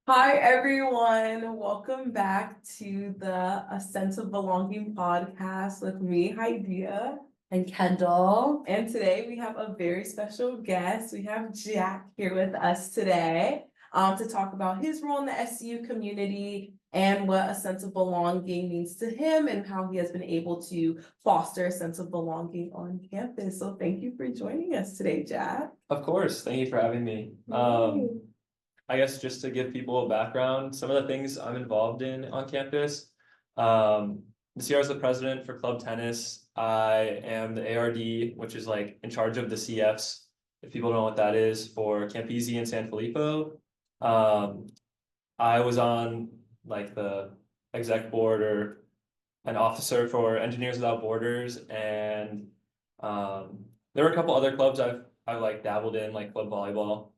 Hi, everyone. Welcome back to the A Sense of Belonging podcast with me, Hydeia And Kendall. And today we have a very special guest. We have Jack here with us today to talk about his role in the SU community and what a sense of belonging means to him and how he has been able to foster a sense of belonging on campus. So thank you for joining us today, Jack. Of course, thank you for having me. I guess just to give people a background, some of the things I'm involved in on campus. This year I was the president for club tennis. I am the ARD, which is like in charge of the CFs, if people know what that is, for Campisi and San Filippo. I was on like the exec board or an officer for Engineers Without Borders, and there were a couple other clubs I've like dabbled in, like club volleyball.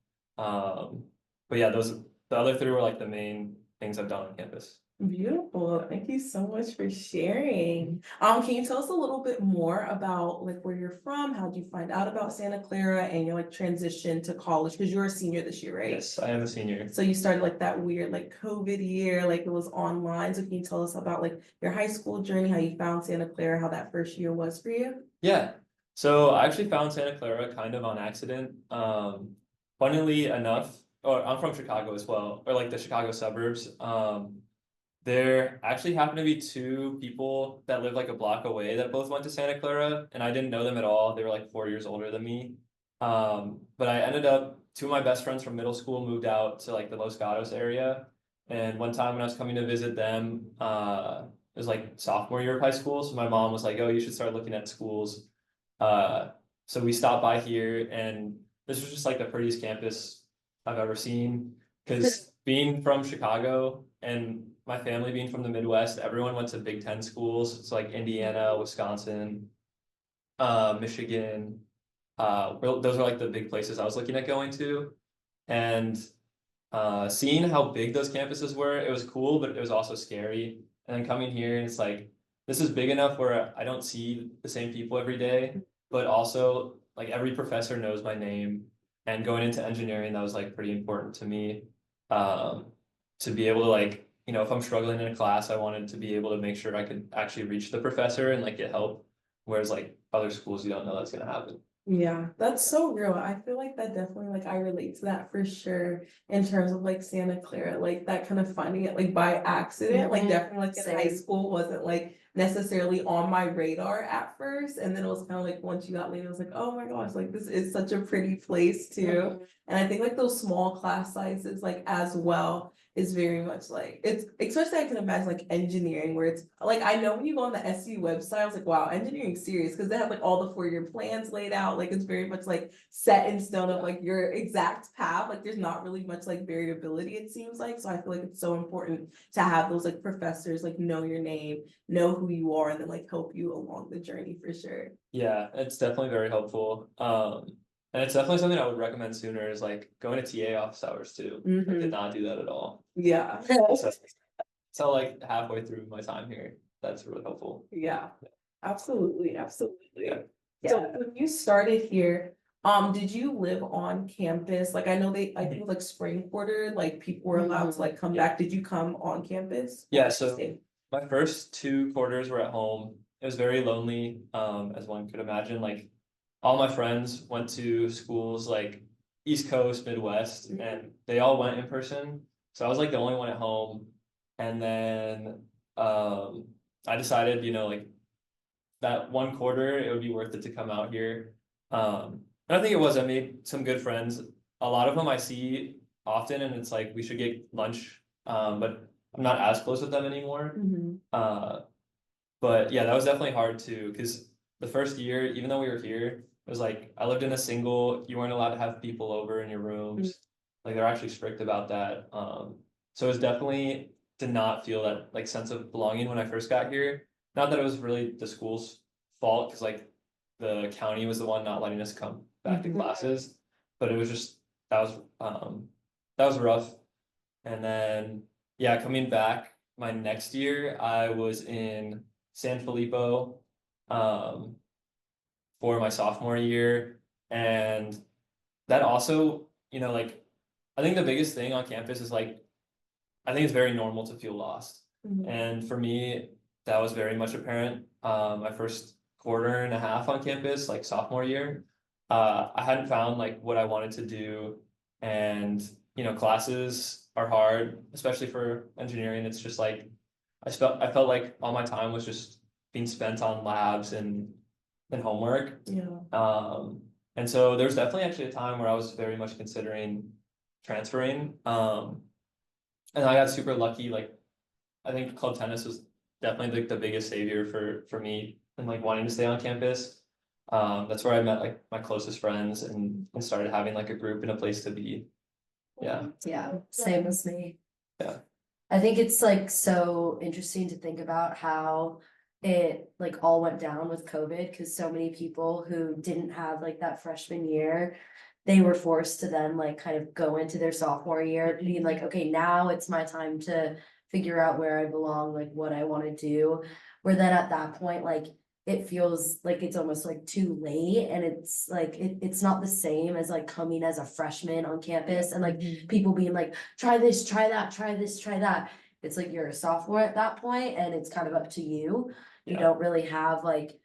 But yeah, the other three were like the main things I've done on campus. Beautiful. Thank you so much for sharing. Can you tell us a little bit more about like where you're from? How did you find out about Santa Clara and your like transition to college? Because you're a senior this year, right? Yes, I am a senior. So you started like that weird like COVID year, like it was online. So can you tell us about like your high school journey, how you found Santa Clara, how that first year was for you? Yeah. So I actually found Santa Clara kind of on accident. Funnily enough, or I'm from Chicago as well, or like the Chicago suburbs. There actually happened to be two people that lived like a block away that both went to Santa Clara, and I didn't know them at all. They were like 4 years older than me. But I ended up, two of my best friends from middle school moved out to like the Los Gatos area. And one time when I was coming to visit them, it was like sophomore year of high school. So my mom was like, "Oh, you should start looking at schools." So we stopped by here, and this was just like the prettiest campus I've ever seen. Because being from Chicago and my family being from the Midwest, everyone went to Big Ten schools. It's like Indiana, Wisconsin, Michigan. Those are like the big places I was looking at going to. And seeing how big those campuses were, it was cool, but it was also scary. And then coming here, and it's like, this is big enough where I don't see the same people every day, but also like every professor knows my name. And going into engineering, that was like pretty important to me. To be able to like, if I'm struggling in a class, I wanted to be able to make sure I could actually reach the professor and like get help. Whereas like other schools, you don't know that's gonna happen. Yeah, that's so real. I feel like that definitely like I relate to that for sure in terms of like Santa Clara, like that kind of finding it like by accident, like definitely like in high school wasn't like necessarily on my radar at first. And then it was kind of like once you got later, it was like, oh my gosh, like this is such a pretty place too. And I think like those small class sizes like as well is very much like it's especially I can imagine like engineering where it's like I know when you go on the SU website, I was like, wow, engineering's serious because they have like all the 4 year plans laid out. Like it's very much like set in stone of like your exact path. Like there's not really much like variability, it seems like. So I feel like it's so important to have those like professors like know your name, know who you are, and then like help you along the journey for sure. Yeah, it's definitely very helpful. And it's definitely something I would recommend sooner is like going to TA office hours too. I did not do that at all. Yeah. So like halfway through my time here, that's really helpful. Yeah, absolutely, absolutely. Yeah. So when you started here, did you live on campus? Like I know I think it was like spring quarter, like people were allowed to like come back. Did you come on campus? Yeah, so my first 2 quarters were at home. It was very lonely, as one could imagine. Like all my friends went to schools like East Coast, Midwest, and they all went in person. So I was like the only one at home. And then I decided, like that 1 quarter, it would be worth it to come out here. And I think it was. I made some good friends. A lot of them I see often, and it's like we should get lunch. But I'm not as close with them anymore. Uh, but yeah, that was definitely hard too, because the first year, even though we were here, it was like I lived in a single, you weren't allowed to have people over in your rooms. Like they're actually strict about that. So it was definitely did not feel that like sense of belonging when I first got here. Not that it was really the school's fault, because like the county was the one not letting us come back to classes, but it was just that was rough. And then yeah, coming back my next year, I was in San Filippo for my sophomore year. And that also, like, I think the biggest thing on campus is like I think it's very normal to feel lost. Mhm. And for me, that was very much apparent. My first quarter and a half on campus, like sophomore year, I hadn't found like what I wanted to do. And, classes are hard, especially for engineering. It's just like, I felt like all my time was just being spent on labs and homework. Yeah. And so there was definitely actually a time where I was very much considering transferring. And I got super lucky, like, I think club tennis was definitely like the biggest savior for me and like wanting to stay on campus. That's where I met like my closest friends and started having like a group and a place to be. Yeah, Yeah, same as me. Yeah. I think it's like so interesting to think about how it like all went down with COVID, because so many people who didn't have like that freshman year, they were forced to then like kind of go into their sophomore year being like, okay, now it's my time to figure out where I belong, like what I want to do. Where then at that point, like it feels like it's almost like too late, and it's like it's not the same as like coming as a freshman on campus and like people being like, try this, try that, try this, try that. It's like you're a sophomore at that point and it's kind of up to you. You Yeah. don't really have like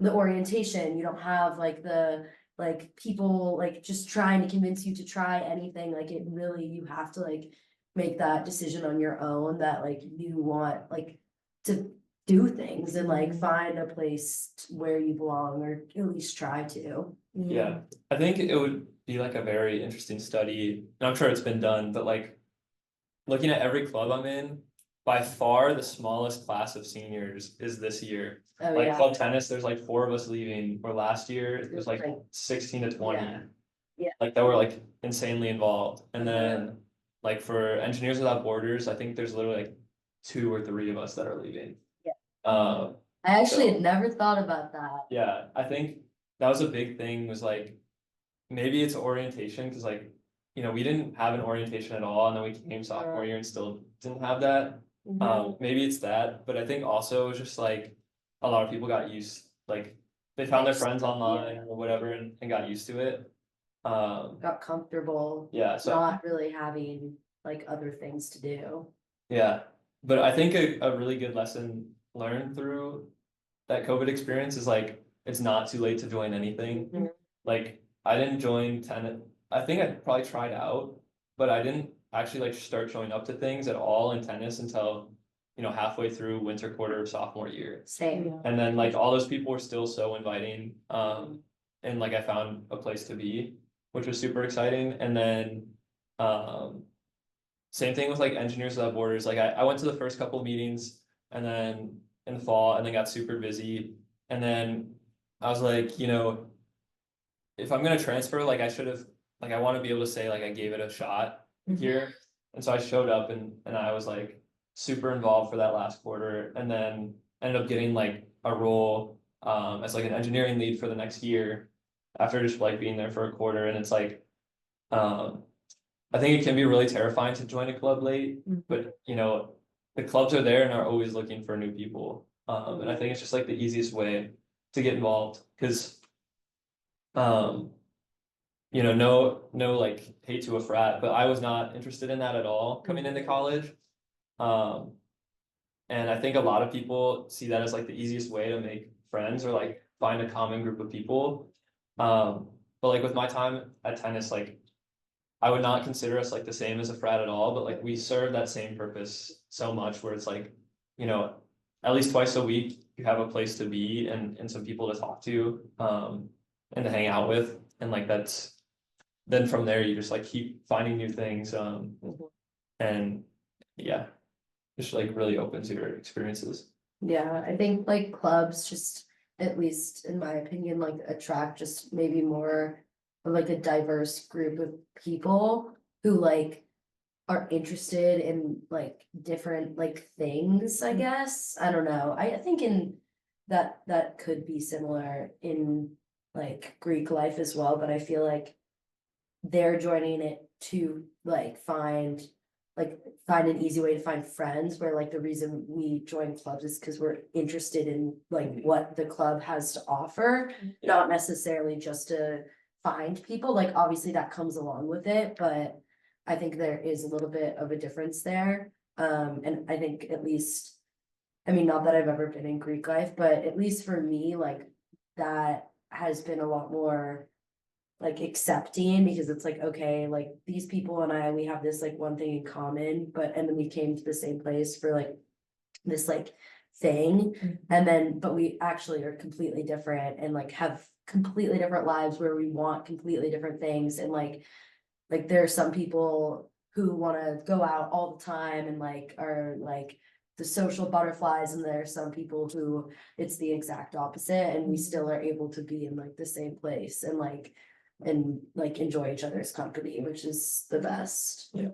the orientation, you don't have like the like people like just trying to convince you to try anything. Like it really, you have to like make that decision on your own that like you want like to do things and like find a place where you belong, or at least try to. Yeah. I think it would be like a very interesting study, and I'm sure it's been done, but like looking at every club I'm in, by far the smallest class of seniors is this year. Oh, Like yeah. club tennis, there's like 4 of us leaving, or last year it was like Right. 16 to 20. Yeah. Yeah. Like that were like insanely involved. And Uh-huh. then like for Engineers Without Borders, I think there's literally like 2 or 3 of us that are leaving. Yeah. I actually So- had never thought about that. Yeah, I think that was a big thing, was like, maybe it's orientation, because like, we didn't have an orientation at all, and then we came sophomore year and still didn't have that. Maybe it's that, but I think also it's just like a lot of people got used, like they found their friends online or whatever and got used to it. Got comfortable Yeah, so not really having like other things to do. yeah, but I think a really good lesson learned through that COVID experience is like, it's not too late to join anything. Mhm. Like, I didn't join tennis, I think I probably tried out, but I didn't actually like start showing up to things at all in tennis until, halfway through winter quarter of sophomore year. Same. And then like all those people were still so inviting, and like I found a place to be, which was super exciting. And then, same thing with like Engineers Without Borders. Like I went to the first couple meetings, and then in the fall, and then got super busy. And then I was like, if I'm gonna transfer, like I should have, like I want to be able to say like I gave it a shot here. And so I showed up and I was like super involved for that last quarter, and then ended up getting like a role as like an engineering lead for the next year after just like being there for a quarter. And it's like, I think it can be really terrifying to join a club late, but the clubs are there and are always looking for new people. And I think it's just like the easiest way to get involved, because no like hate to a frat, but I was not interested in that at all coming into college. And I think a lot of people see that as like the easiest way to make friends or like find a common group of people. But like with my time at tennis, like I would not consider us like the same as a frat at all, but like we serve that same purpose so much, where it's like, at least twice a week you have a place to be and some people to talk to, and to hang out with. And like then from there you just like keep finding new things, and yeah, just like really opens your experiences. Yeah, I think like clubs just, at least in my opinion, like attract just maybe more of like a diverse group of people who like are interested in like different like things, I guess. I don't know. I think in that could be similar in like Greek life as well, but I feel like they're joining it to like find an easy way to find friends, where like the reason we join clubs is because we're interested in like what the club has to offer, not necessarily just to find people. Like obviously that comes along with it, but I think there is a little bit of a difference there. And I think at least, I mean, not that I've ever been in Greek life, but at least for me, like that has been a lot more like accepting, because it's like, okay, like these people and I, we have this like one thing in common, and then we came to the same place for like this like thing. And then, but we actually are completely different and like have completely different lives where we want completely different things. And like there are some people who want to go out all the time and like are like the social butterflies, and there are some people who it's the exact opposite, and we still are able to be in like the same place and like enjoy each other's company, which is the best. Yeah.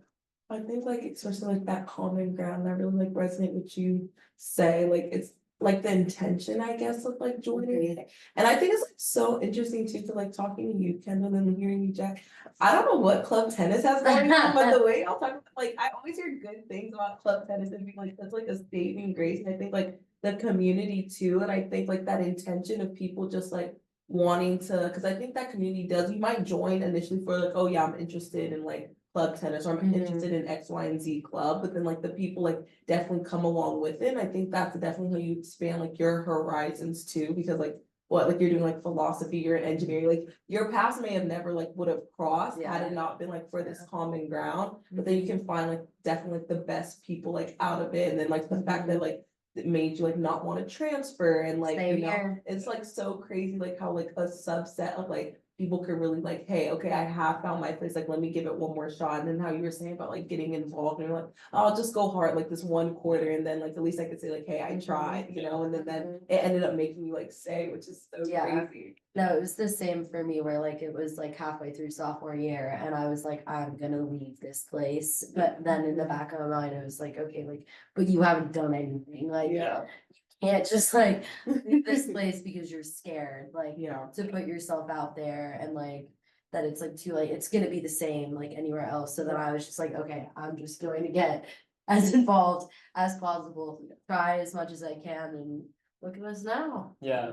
I think like especially like that common ground that really like resonate with you say, like it's like the intention, I guess, of like joining. And I think it's like so interesting too to like talking to you, Kendall, and hearing you, Jack. I don't know what club tennis has going on, but the way y'all talk about, like I always hear good things about club tennis and being like that's like a saving grace. And I think like the community too, and I think like that intention of people just like wanting to, because I think that community does, you might join initially for like, oh yeah, I'm interested in like club tennis, or I'm interested in X, Y, and Z club, but then like the people like definitely come along with it. And I think that's definitely how you expand like your horizons too, because like what like you're doing like philosophy, you're in engineering, like your paths may have never like would have crossed had it not been like for this common ground. But then you can find like definitely like the best people like out of it, and then like the fact that like it made you like not want to transfer, and like Same you know here. it's like so crazy like how like a subset of like people could really like, hey, okay, I have found my place, like let me give it one more shot. And then how you were saying about like getting involved, and you're like, oh, I'll just go hard like this one quarter, and then like at least I could say like, hey, I tried, you know. And then it ended up making you like stay, which is so crazy. No, it was the same for me, where like it was like halfway through sophomore year and I was like, I'm gonna leave this place. But then in the back of my mind, it was like, okay, like, but you haven't done anything. Like, Yeah. you can't just like leave this place because you're scared, like, Yeah. to put yourself out there, and like that it's like too late. It's gonna be the same like anywhere else. So then I was just like, okay, I'm just going to get as involved as possible, try as much as I can, and look at us now. Yeah.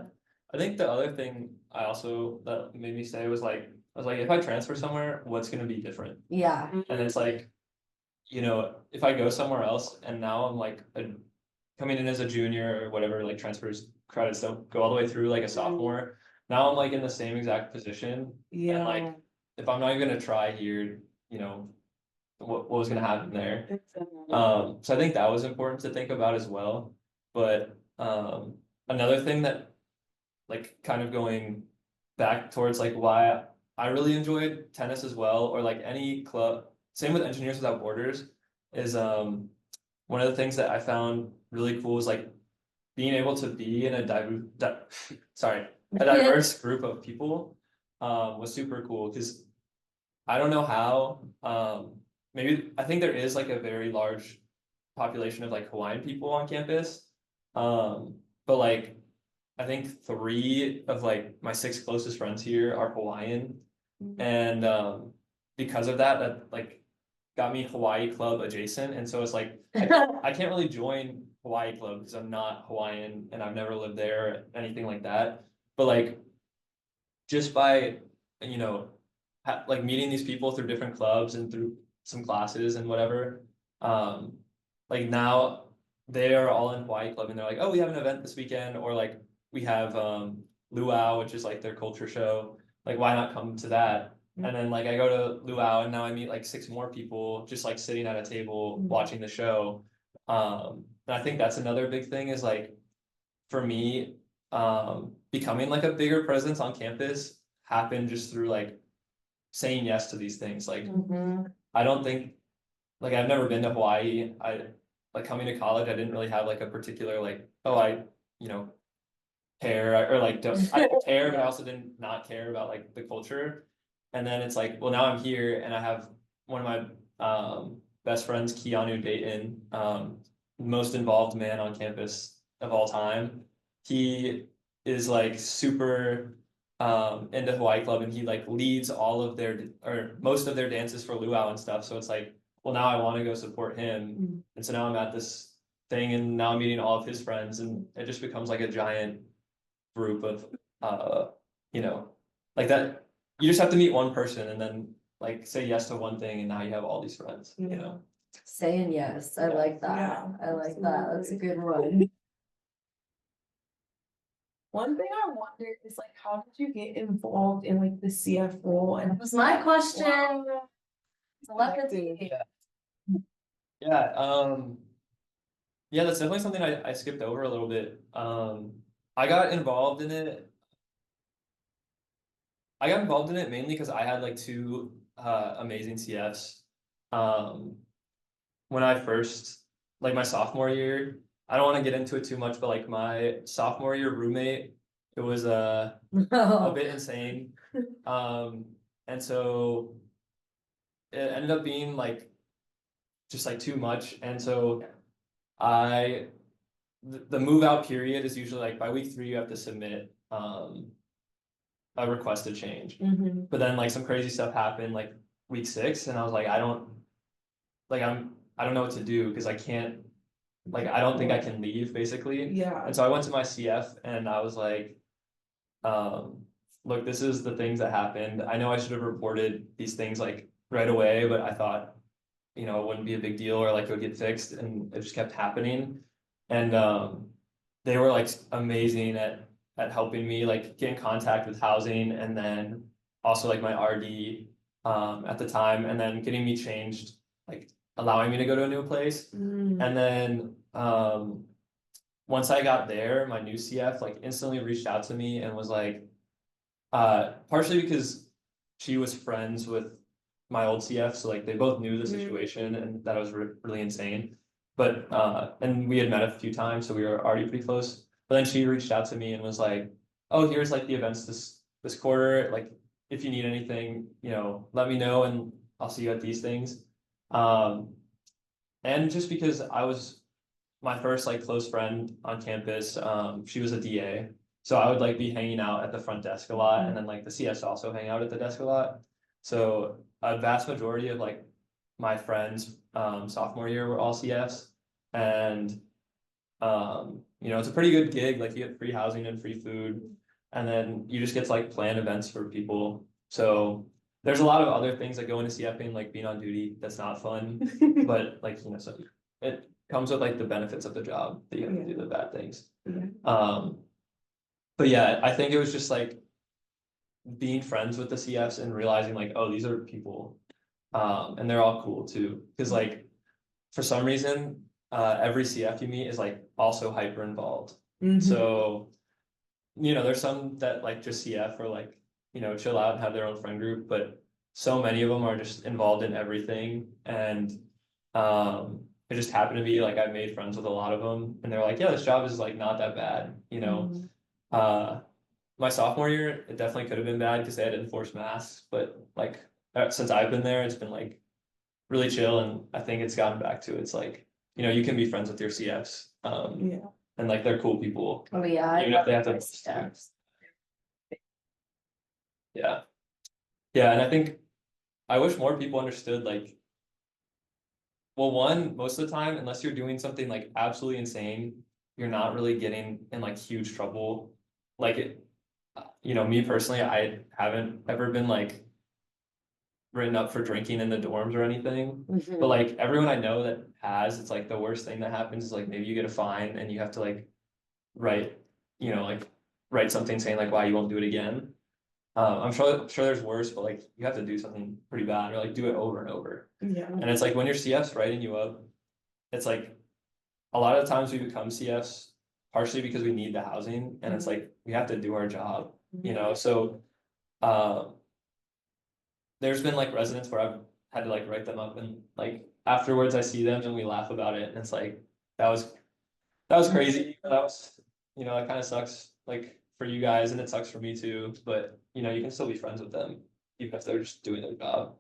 I think the other thing I also that made me say was like, I was like, if I transfer somewhere, what's gonna be different? Yeah. And it's like, you know, if I go somewhere else and now I'm like coming in as a junior or whatever, like transfers credits don't go all the way through like a sophomore. Now I'm like in the same exact position. And like, if I'm not even gonna try here, you know, what was gonna happen there? So I think that was important to think about as well. But another thing that like kind of going back towards like why I really enjoyed tennis as well, or like any club, same with Engineers Without Borders, is one of the things that I found really cool is like being able to be in a diverse group of people was super cool, because I don't know how, maybe I think there is like a very large population of like Hawaiian people on campus. But like I think 3 of like my 6 closest friends here are Hawaiian. And because of that, that like got me Hawaii Club adjacent. And so it's like I can't really join Hawaii Club because I'm not Hawaiian and I've never lived there or anything like that. But like just by, you know, like meeting these people through different clubs and through some classes and whatever, like now they are all in Hawaii Club and they're like, oh, we have an event this weekend, or like we have luau, which is like their culture show, like why not come to that? And then like I go to luau and now I meet like 6 more people just like sitting at a table watching the show. And I think that's another big thing is like for me, becoming like a bigger presence on campus happened just through like saying yes to these things. Like I don't think, like I've never been to Hawaii. I like coming to college, I didn't really have like a particular like, oh, I, you know, care, or like don't, I don't care, but I also didn't not care about like the culture. And then it's like, well, now I'm here and I have one of my best friends, Keanu Dayton, most involved man on campus of all time. He is like super into Hawaii Club, and he like leads all of their or most of their dances for luau and stuff. So it's like, well, now I want to go support him. And so now I'm at this thing and now I'm meeting all of his friends, and it just becomes like a giant group of you know, like that. You just have to meet one person and then like say yes to one thing and now you have all these friends, you know? Saying yes, I like that, Yeah, I like that, that's a absolutely. good one. One thing I wonder is like, how did you get involved in like the CF role and That was my question. Wow. Telepathy. Yeah, yeah, that's definitely something I skipped over a little bit. I got involved in it. I got involved in it mainly because I had like two amazing CFs. Um, when I first, like my sophomore year, I don't want to get into it too much, but like my sophomore year roommate, it was a bit insane. And so it ended up being like just like too much. And so I the move out period is usually like by week 3 you have to submit a request to change. Mhm. But then like some crazy stuff happened like week 6 and I was like I don't know what to do because I can't like I don't think I can leave basically. Yeah. And so I went to my CF and I was like look, this is the things that happened. I know I should have reported these things like right away, but I thought, you know, it wouldn't be a big deal or like it would get fixed and it just kept happening. And they were like amazing at helping me like get in contact with housing and then also like my RD at the time and then getting me changed, like allowing me to go to a new place. Mm. And then once I got there, my new CF like instantly reached out to me and was like, partially because she was friends with my old CF, so like they both knew the situation and that was really insane. But and we had met a few times, so we were already pretty close. But then she reached out to me and was like, "Oh, here's like the events this quarter. Like, if you need anything, you know, let me know, and I'll see you at these things." Um, and just because I was my first like close friend on campus, she was a DA, so I would like be hanging out at the front desk a lot, and then like the CS also hang out at the desk a lot. So a vast majority of like my friends sophomore year were all CS, and you know it's a pretty good gig. Like you get free housing and free food, and then you just get to like plan events for people. So there's a lot of other things that go into CFing, like being on duty. That's not fun, but like you know, so it comes with like the benefits of the job that you have to do the bad things. But yeah, I think it was just like being friends with the CFs and realizing like, oh, these are people, and they're all cool too. Because like for some reason, every CF you meet is like also hyper involved. Mhm. So you know, there's some that like just CF or like you know chill out and have their own friend group, but so many of them are just involved in everything and it just happened to be like I made friends with a lot of them and they're like, yeah, this job is like not that bad, you know. Mhm. My sophomore year, it definitely could have been bad because they had enforced masks, but like since I've been there, it's been like really chill and I think it's gotten back to it's like, you know, you can be friends with your CFs. Yeah. And like they're cool people. Oh yeah, Even if they have to. Yeah. Yeah, and I think I wish more people understood like well, one, most of the time, unless you're doing something like absolutely insane, you're not really getting in like huge trouble. Like it, you know, me personally, I haven't ever been like written up for drinking in the dorms or anything. But like everyone I know that has, it's like the worst thing that happens is like maybe you get a fine and you have to like write, you know, like write something saying like why you won't do it again. I'm sure there's worse, but like you have to do something pretty bad or like do it over and over. Yeah. And it's like when your CF's writing you up, it's like a lot of the times we become CFs partially because we need the housing and it's like we have to do our job, you know. So there's been like residents where I've had to like write them up and like afterwards I see them and we laugh about it and it's like that was crazy. That was you know, it kind of sucks like for you guys and it sucks for me too, but you know, you can still be friends with them even if they're just doing their job.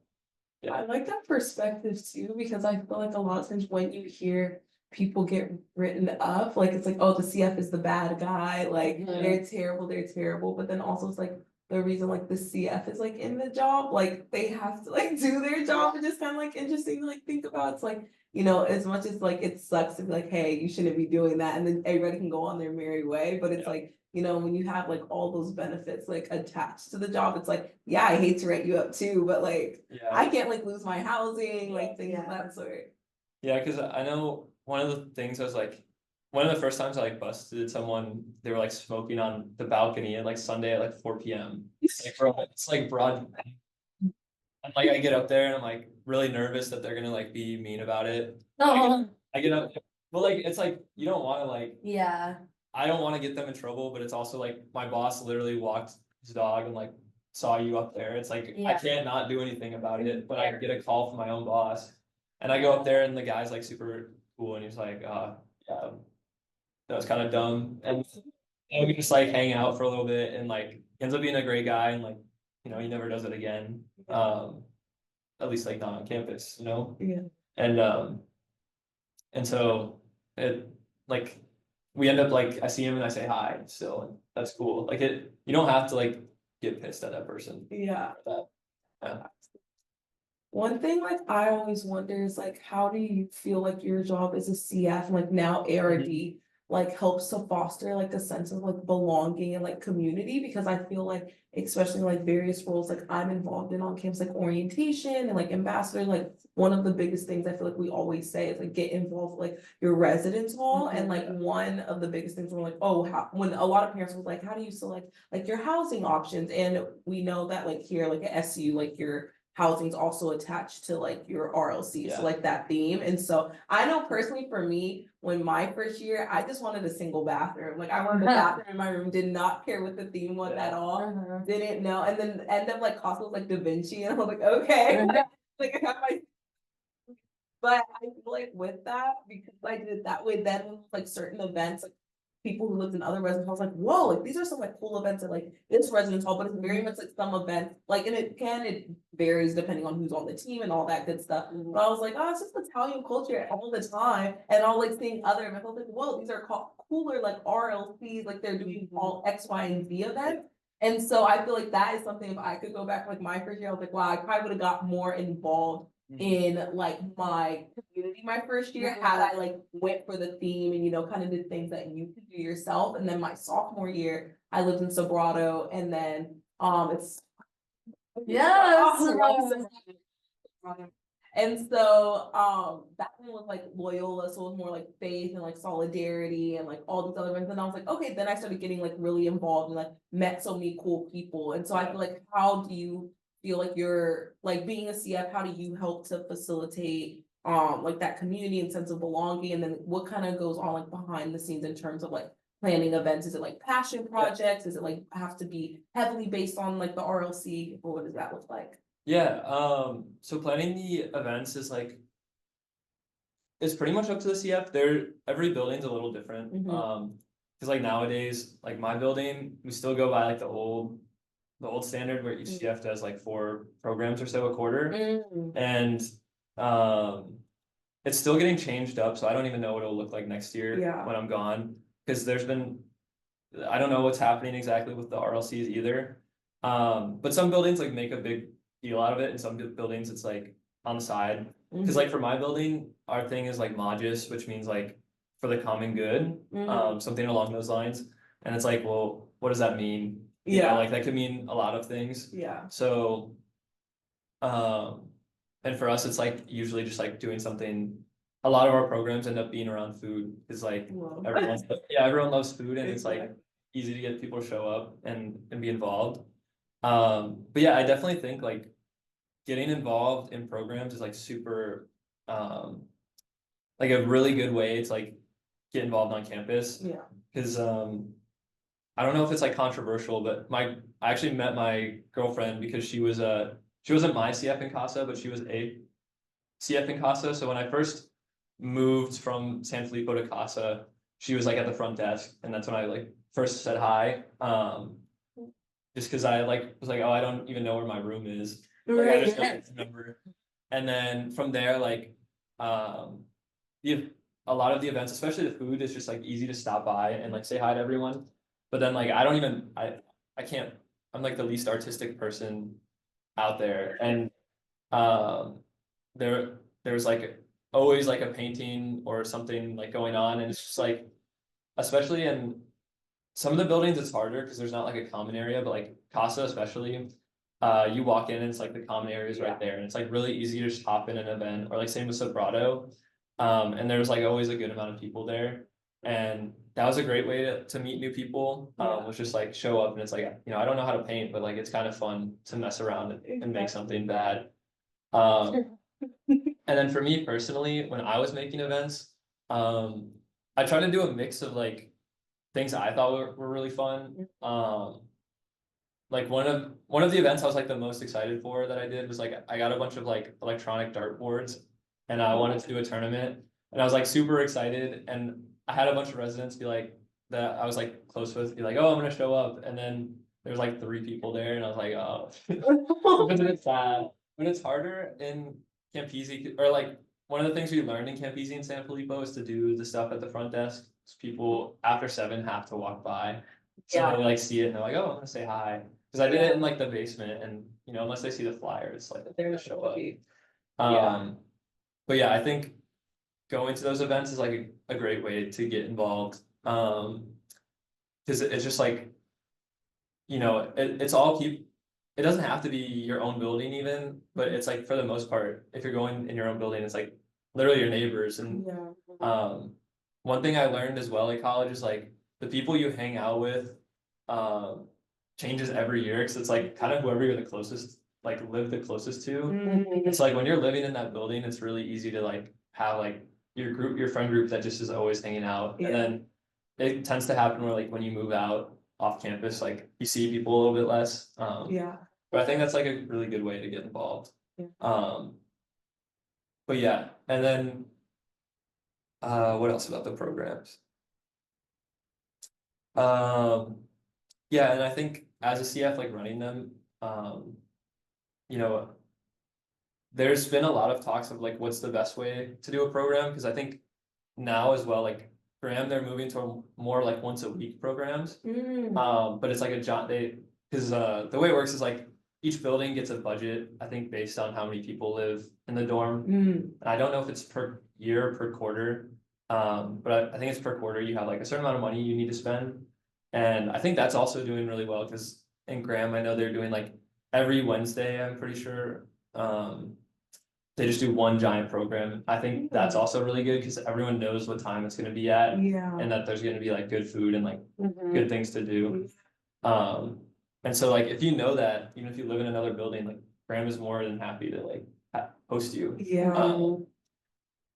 Yeah. I like that perspective too, because I feel like a lot of times when you hear people get written up, like it's like, oh, the CF is the bad guy, like they're terrible. But then also it's like the reason like the CF is like in the job, like they have to like do their job, and just kind of like interesting to like think about. It's like you know, as much as like it sucks to be like, hey, you shouldn't be doing that, and then everybody can go on their merry way, but it's Yeah. like, you know, when you have like all those benefits like attached to the job, it's like, yeah, I hate to rent you up too, but like Yeah. I can't like lose my housing, like things of Yeah. that sort. Yeah, because I know one of the things I was like, one of the first times I like busted someone, they were like smoking on the balcony at like Sunday at like 4 p.m. Like, bro, it's like broad. And like I get up there and I'm like really nervous that they're gonna like be mean about it. Oh, I get up, but like it's like you don't want to like yeah. I don't want to get them in trouble, but it's also like my boss literally walked his dog and like saw you up there. It's like I Yeah. can't not do anything about it, but I get a call from my own boss, and I go up there and the guy's like super cool and he's like, yeah, that was kind of dumb, and we just like hang out for a little bit and like ends up being a great guy and like he never does it again. At least like not on campus, Yeah. and and so it like we end up like I see him and I say hi still, and that's cool. Like you don't have to like get pissed at that person. Yeah. Yeah. One thing like I always wonder is like how do you feel like your job as a CF and like now ARD like helps to foster like a sense of like belonging and like community, because I feel like especially like various roles like I'm involved in on campus like orientation and like ambassador, like one of the biggest things I feel like we always say is like get involved with, like your residence hall, and like one of the biggest things we're like, oh, how, when a lot of parents was like, how do you select like your housing options, and we know that like here like at SU like your housing is also attached to like your RLC, Yeah. so like that theme. And so I know personally for me, when my first year, I just wanted a single bathroom. Like I wanted a bathroom in my room, did not care what the theme was at all. Didn't know. And then end up like cost was like Da Vinci, and I was like, okay. Like I got my, but I feel like with that, because I did it that way, then like certain events, like people who lived in other residence halls, like, whoa, like these are some like cool events at like this residence hall, but it's very much like some events, like, and it varies depending on who's on the team and all that good stuff. But I was like, oh, it's just Italian culture all the time. And I was like seeing other events, I was like, whoa, these are called cooler like RLCs, like they're doing all X, Y, and Z events. And so I feel like that is something, if I could go back like my first year, I was like, wow, I probably would have got more involved in like my community my first year had I like went for the theme and kind of did things that you could do yourself. And then my sophomore year I lived in Sobrato, and then it's Yes. and so that one was like Loyola, so it was more like faith and like solidarity and like all these other events. And I was like, okay, then I started getting like really involved and like met so many cool people. And so I feel like, how do you feel like you're like being a CF, how do you help to facilitate like that community and sense of belonging? And then what kind of goes on like behind the scenes in terms of like planning events? Is it like passion projects? Is it like have to be heavily based on like the RLC, or what does that look like? Yeah, so planning the events is like, it's pretty much up to the CF. Every building's a little different. Cause like nowadays, like my building, we still go by like the old standard where each CF does like 4 programs or so a quarter. And it's still getting changed up, so I don't even know what it'll look like next year when I'm gone. Cause I don't know what's happening exactly with the RLCs either. But some buildings like make a big deal out of it, and some buildings it's like on the side. Cause like for my building, our thing is like Magis, which means like for the common good, something along those lines. And it's like, well, what does that mean? You know, like that could mean a lot of things. So, and for us, it's like usually just like doing something. A lot of our programs end up being around food, because like everyone loves food, and it's like easy to get people to show up and be involved. But yeah, I definitely think like getting involved in programs is like super, like a really good way to like get involved on campus. Because I don't know if it's like controversial, but I actually met my girlfriend because she wasn't my CF in Casa, but she was a CF in Casa. So when I first moved from San Filippo to Casa, she was like at the front desk, and that's when I like first said hi. Just because I like was like, oh, I don't even know where my room is. Like, I just don't remember. And then from there, like, a lot of the events, especially the food, is just like easy to stop by and like say hi to everyone. But then like I can't. I'm like the least artistic person out there, and there was like always like a painting or something like going on, and it's just like, especially in some of the buildings, it's harder because there's not like a common area, but like Casa especially, you walk in and it's like the common area is right there, and it's like really easy to just hop in an event, or like same with Sobrato. And there's like always a good amount of people there, and that was a great way to meet new people. Was just like show up and it's like, I don't know how to paint, but like it's kind of fun to mess around and make something bad. And then for me personally, when I was making events, I tried to do a mix of like things I thought were really fun. Like one of the events I was like the most excited for that I did was like I got a bunch of like electronic dartboards, and I wanted to do a tournament, and I was like super excited, and I had a bunch of residents be like that I was like close with be like, oh, I'm gonna show up, and then there's like 3 people there, and I was like, oh, it's a bit sad. But it's harder in Campisi, or like one of the things we learned in Campisi and San Filippo is to do the stuff at the front desk. So people after 7 have to walk by. So they like see it and they're like, oh, I'm gonna say hi. Because I did it in like the basement, and unless they see the flyer, it's like they're gonna show up. But yeah, I think going to those events is like a great way to get involved. Because it's just like, it's all it doesn't have to be your own building even, but it's like for the most part, if you're going in your own building, it's like literally your neighbors. And one thing I learned as well at college is like the people you hang out with changes every year, because it's like kind of whoever you're the closest, like live the closest to. It's like when you're living in that building, it's really easy to like have like your friend group that just is always hanging out. And then it tends to happen where like when you move out off campus, like you see people a little bit less. But I think that's like a really good way to get involved. But yeah, and then what else about the programs? Yeah, and I think as a CF, like running them, there's been a lot of talks of like what's the best way to do a program, because I think now as well, like Graham, they're moving to more like once a week programs. But it's like because the way it works is like each building gets a budget, I think, based on how many people live in the dorm. And I don't know if it's per year or per quarter. But I think it's per quarter. You have like a certain amount of money you need to spend. And I think that's also doing really well, because in Graham, I know they're doing like every Wednesday, I'm pretty sure. They just do one giant program. I think that's also really good because everyone knows what time it's gonna be at, and that there's gonna be like good food and like good things to do. And so like if you know that, even if you live in another building, like Graham is more than happy to like host you.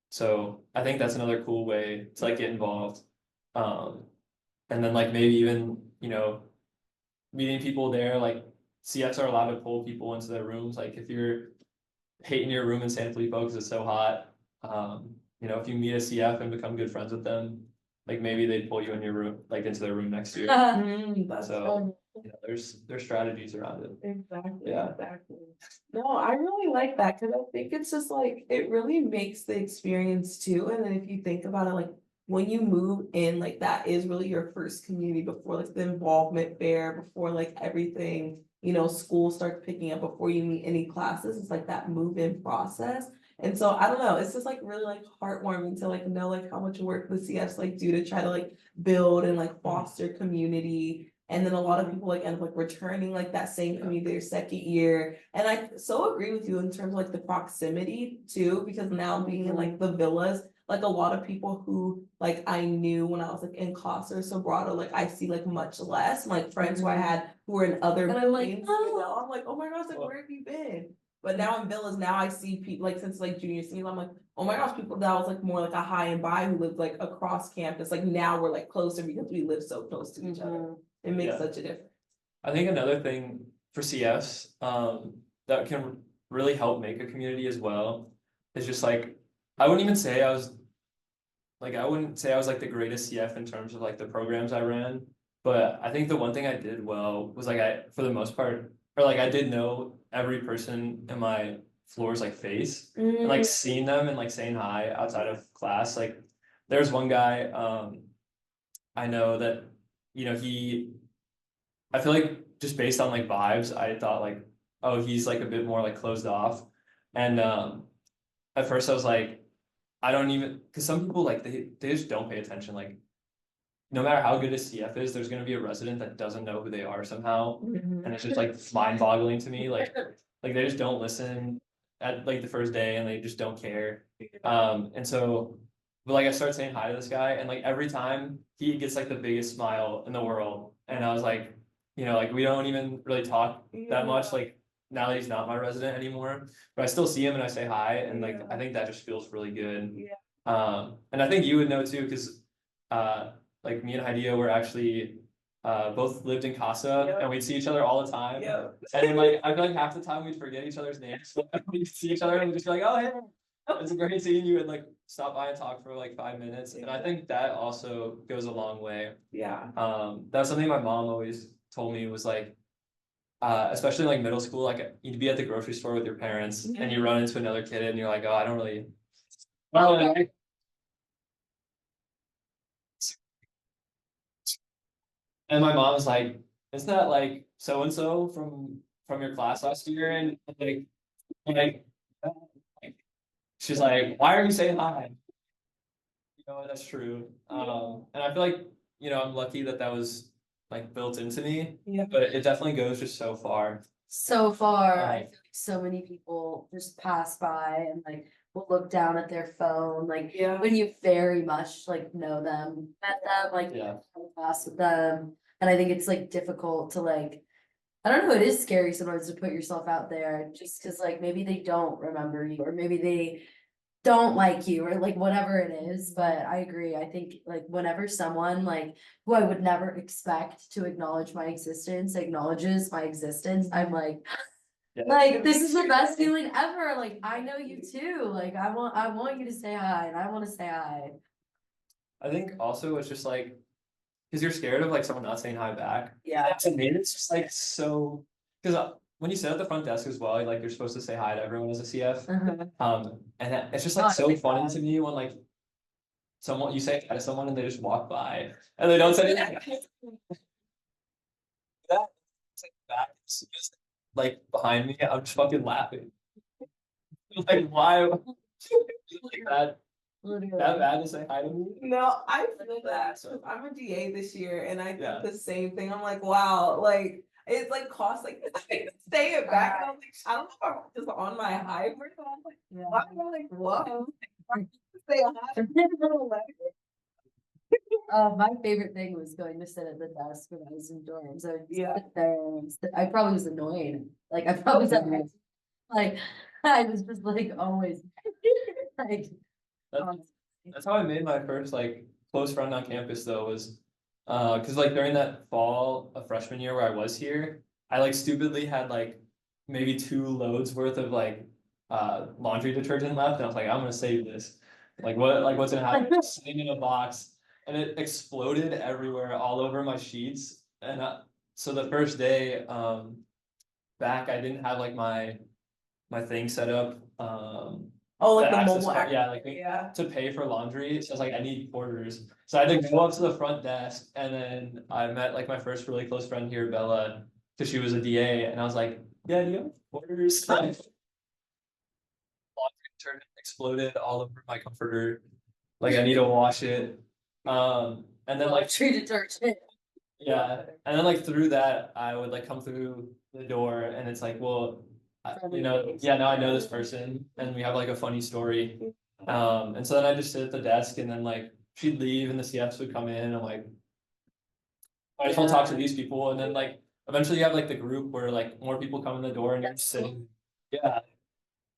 So I think that's another cool way to like get involved. And then like maybe even, meeting people there, like CFs are allowed to pull people into their rooms. Like if you're hating your room in San Filippo because it's so hot, if you meet a CF and become good friends with them, like maybe they'd pull you in your room, like into their room next year. So there's strategies around it. Exactly. Yeah. Exactly. No, I really like that, because I think it's just like it really makes the experience too. And then if you think about it, like when you move in, like that is really your first community before like the involvement fair, before like everything, school starts picking up, before you meet any classes. It's like that move-in process. And so I don't know, it's just like really like heartwarming to like know like how much work the CFs like do to try to like build and like foster community. And then a lot of people like end up like returning like that same community their second year. And I so agree with you in terms of like the proximity too, because now being in like the villas, like a lot of people who like I knew when I was like in class or Sobrato, like I see like much less. Like friends who I had who were in other And I'm like, buildings, I'm like, oh my gosh, like where have you been? But now in villas, now I see people like since like junior senior, I'm like, oh my gosh, people that was like more like a high and by who lived like across campus. Like now we're like closer because we live so close to each other. It makes such a difference. I think another thing for CFs that can really help make a community as well is just like I wouldn't say I was like the greatest CF in terms of like the programs I ran, but I think the one thing I did well was like for the most part, or like I did know every person in my floor's like face, and like seeing them and like saying hi outside of class. Like there's one guy I know that I feel like just based on like vibes, I thought like, oh, he's like a bit more like closed off. And at first I was like, I don't even, because some people like, they just don't pay attention, like. No matter how good a CF is, there's gonna be a resident that doesn't know who they are somehow, and it's just like mind boggling to me, like they just don't listen. At like the first day and they just don't care, and so. But like I started saying hi to this guy and like every time he gets like the biggest smile in the world, and I was like, like we don't even really talk that much, like. Now that he's not my resident anymore, but I still see him and I say hi, and like I think that just feels really good. And I think you would know too, because like me and Hydeia were actually both lived in Casa, and we'd see each other all the time. And then like I feel like half the time we'd forget each other's names. We'd see each other and we'd just be like, oh hey, it's great seeing you, and like stop by and talk for like 5 minutes. And I think that also goes a long way. That's something my mom always told me was like, especially in like middle school, like you'd be at the grocery store with your parents and you run into another kid and you're like, oh, I don't really. And my mom was like, isn't that like so and so from your class last year? And like she's like, why are you saying hi? That's true. And I feel like, I'm lucky that that was like built into me, but it definitely goes just so far. So far, I Right. feel like so many people just pass by and like will look down at their phone, like when you very much like know them, met them, like Yeah. class with them. And I think it's like difficult to like, I don't know, it is scary sometimes to put yourself out there just because like maybe they don't remember you or maybe they don't like you or like whatever it is. But I agree. I think like whenever someone like who I would never expect to acknowledge my existence acknowledges my existence, I'm like, Yeah. like this is the best feeling ever. Like I know you too. Like I want you to say hi and I want to say hi. I think also it's just like, because you're scared of like someone not saying hi back. Yeah. To me, it's just like so, because when you sit at the front desk as well, like you're supposed to say hi to everyone as a CF. And it's just like so funny to me when like you say hi to someone and they just walk by and they don't say anything. That back is just, like behind me, I'm just fucking laughing. Like why like that bad to say hi to me? No, I feel that. So I'm a DA this year and I Yeah. think the same thing. I'm like, wow, like it's like cost like stay it back. And I'm like, I don't know if I'm just on my high person. I'm like, why am I like, whoa? Say hi. My favorite thing was going to sit at the desk when I was in dorms. I would just Yeah. sit there and I probably was annoying. Like I probably was like I was just like always like That's how I made my first like close friend on campus though, was because like during that fall of freshman year where I was here, I like stupidly had like maybe 2 loads worth of like laundry detergent left, and I was like, I'm gonna save this. What's gonna happen? It's sitting in a box, and it exploded everywhere, all over my sheets. And so the first day back, I didn't have like my thing set up. Oh, like the the access mobile card, app. yeah, like Yeah. to pay for laundry. So I was like, I need quarters. So I had to go up to the front desk, and then I met like my first really close friend here, Bella, because she was a DA, and I was like, yeah, do you have quarters? Like, laundry detergent exploded all over my comforter. Like I need to wash it. And then like tree detergent. yeah, and then like through that, I would like come through the door, and it's like, well, yeah, now I know this person, and we have like a funny story. And so then I just sit at the desk, and then like she'd leave, and the CFs would come in, and I'm like, I just want to talk to these people, and then like eventually you have like the group where like more people come in the door, and you're just sitting. Yeah,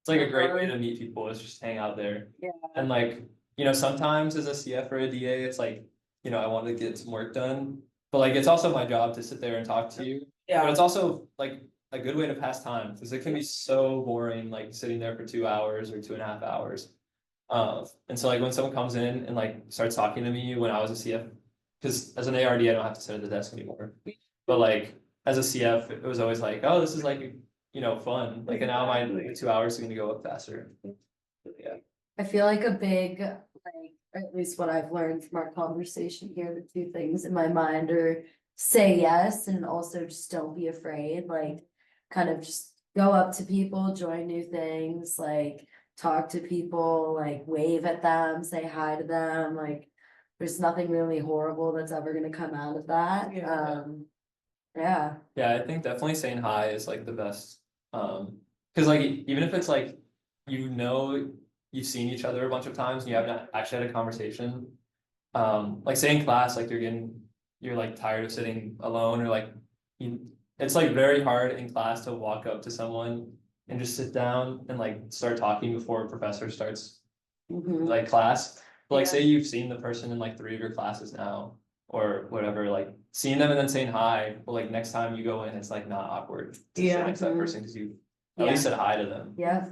it's like a great way to meet people, is just hang out there. Yeah. And like, sometimes as a CF or a DA, it's like, I want to get some work done. But like it's also my job to sit there and talk to you. But it's also like a good way to pass time, because it can be so boring, like sitting there for 2 hours or 2.5 hours. And so like when someone comes in and like starts talking to me when I was a CF, because as an ARD I don't have to sit at the desk anymore. But like as a CF, it was always like, oh, this is like, fun. Like, and now my 2 hours are gonna go up faster. Yeah. I feel like a big, like, or at least what I've learned from our conversation here, the two things in my mind are say yes and also just don't be afraid, like kind of just go up to people, join new things, like talk to people, like wave at them, say hi to them, like. There's nothing really horrible that's ever gonna come out of that, Yeah. yeah, Yeah, I think definitely saying hi is like the best. Cause like even if it's like, you know, you've seen each other a bunch of times and you haven't actually had a conversation. Like say in class, like you're like tired of sitting alone or like, it's like very hard in class to walk up to someone and just sit down and like start talking before a professor starts mhm, like class. But like Yeah. say you've seen the person in like 3 of your classes now or whatever, like seeing them and then saying hi, but like next time you go in, it's like not awkward to sit Yeah. next to that Mhm. person because you at Yeah. least said hi to them. yeah,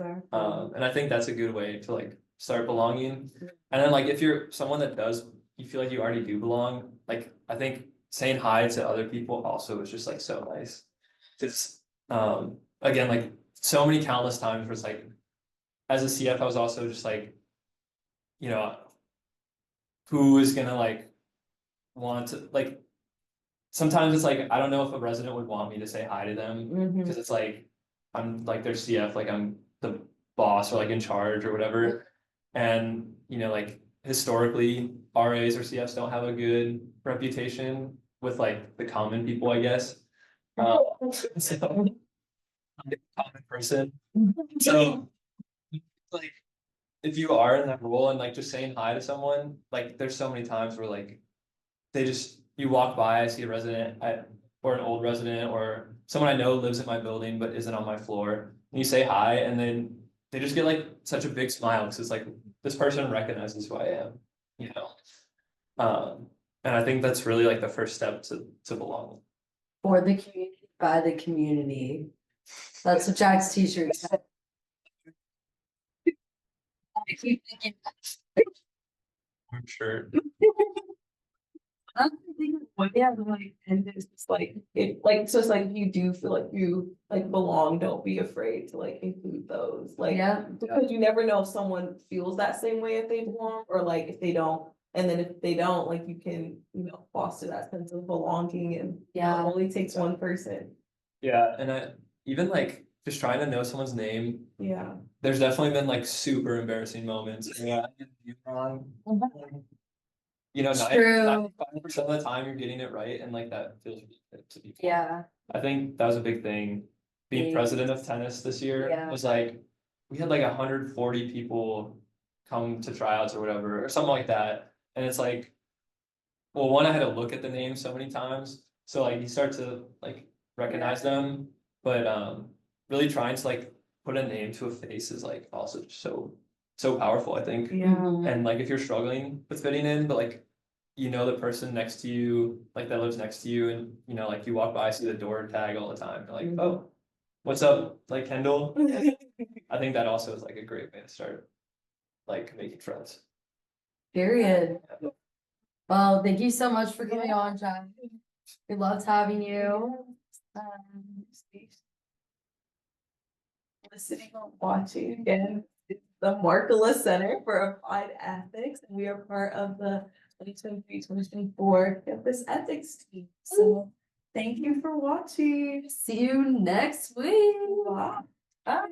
And I think that's a good way to like start belonging. And then like if you're someone that does, you feel like you already do belong, like I think saying hi to other people also is just like so nice. Cause again, like so many countless times where it's like, as a CF, I was also just like, you know, who is gonna like want to like, sometimes it's like, I don't know if a resident would want me to say hi to them, mhm, cause it's like, I'm like their CF, like I'm the boss or like in charge or whatever. And, you know, like historically, RAs or CFs don't have a good reputation with like the common people, I guess. So, I'm a common person, so like, if you are in that role and like just saying hi to someone, like there's so many times where like they just, you walk by, I see a resident or an old resident or someone I know lives in my building but isn't on my floor. And you say hi and then they just get like such a big smile because it's like this person recognizes who I am, you know? And I think that's really like the first step to belong. for the community, by the community. That's what Jack's t-shirt said. I keep thinking, I'm sure. I'm thinking, yeah, like, and it's just like, it, like, so it's like, you do feel like you, like, belong, don't be afraid to, like, include those, like. Yeah. Because you never know if someone feels that same way if they belong, or like, if they don't, and then if they don't, like, you can, you know, foster that sense of belonging, and Yeah. it only takes one person, Yeah, and I even like just trying to know someone's name, yeah. there's definitely been like super embarrassing moments. Yeah, I get it wrong. You know, True. 95% of the time you're getting it right, and like that feels really good to people. Yeah, I think that was a big thing. Being Big. president of tennis this year Yeah. was like, we had like 140 people come to tryouts or whatever, or something like that. And it's like, well, one, I had to look at the names so many times, so like you start to like recognize them, but really trying to like put a name to a face is like also just so powerful, I think. Yeah, Mhm. And like if you're struggling with fitting in, but like you know the person next to you, like that lives next to you, and you know, like you walk by, see the door tag all the time, you're like, Mhm. oh, what's up, like Kendall? I think that also is like a great way to start like making friends. Period. Well, thank you so much for coming on, Jack. We loved having you. The city watching again, it's the Markkula Center for Applied Ethics, and we are part of the 2023-2024 campus ethics team. So thank you for watching. See you next week. Bye. Bye.